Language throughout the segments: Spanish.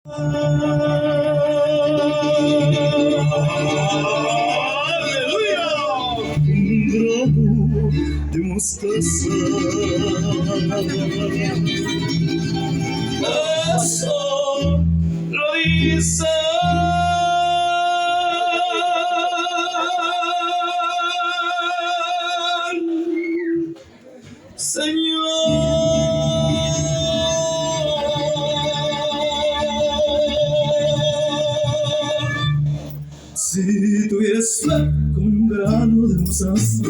¡Aleluya! Un grano de mostaza. Eso lo dice si tuvieras fe con un grano de mostaza,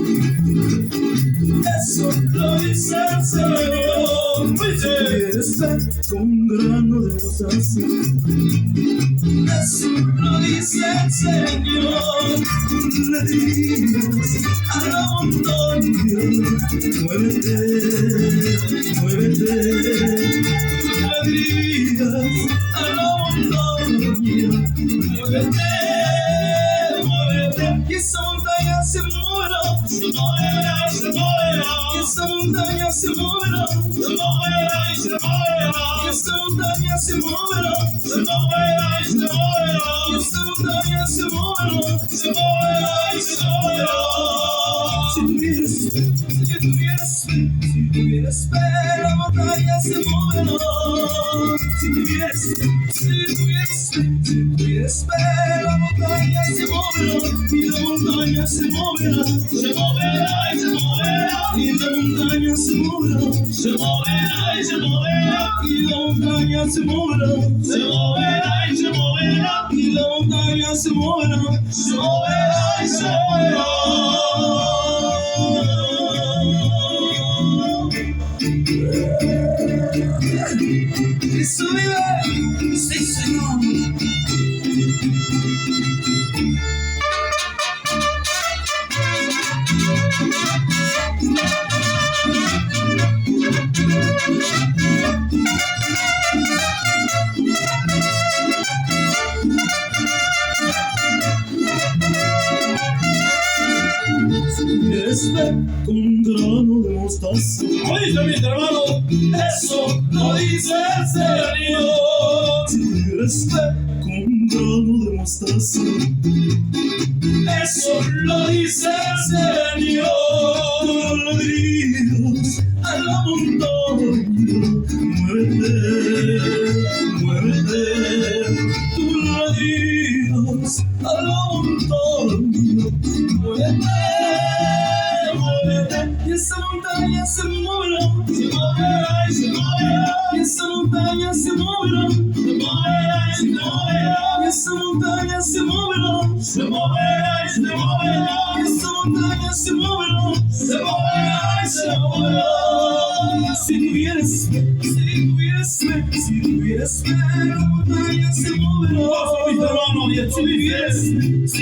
eso lo dice el Señor. Si tuvieras fe con un grano de mostaza, eso lo dice el Señor. Le digas a la montaña, muévete, muévete. Le digas a la montaña, muévete. Y esa montaña se moverá, se moverá, se moverá. Y esa montaña se moverá, se moverá y se moverá. Y esa montaña se moverá, se moverá y se moverá. Y esa montaña se moverá, se moverá y se moverá. Si tuvieras fe, la montaña se moverá. Si tuvieras fe, la montaña se moverá. Y la montaña se moverá, se moverá y se moverá. Y la montaña se moverá, se moverá y se moverá. Y la montaña se moverá, se moverá y se moverá. Y la montaña se moverá, se moverá y se moverá. Cristo vive, sí Señor. Si tuvieras fe con un grano de mostaza, oíste mi hermano, eso lo dice el Señor. Si tuvieras fe con un grano de mostaza, eso lo dice el Señor. Le dirías a la montaña, muévete, muévete. Tú le dirías a la montaña, muévete. Y esa montaña se moverá, se moverá y se moverá. Y esa montaña se moverá, se moverá y se moverá. Y esa montaña se moverá, se moverá y se moverá. Y esa montaña se moverá, se moverá y se moverá. Si tuvieras fe, la montaña se moverá. Si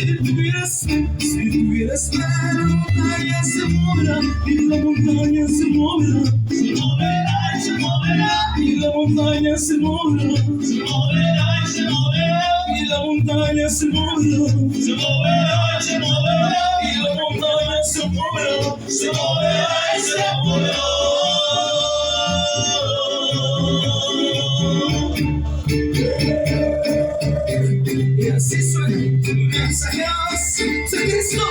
tuvieras fe, la montaña se moverá. Y la montaña se moverá, se moverá y se moverá. Y la montaña se moverá, se moverá y se moverá. Y la montaña se moverá, se moverá y se moverá. Y la montaña se moverá, se moverá y se moverá. Y así suena un mensaje de Cristo.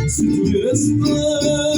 Si tuvieras fe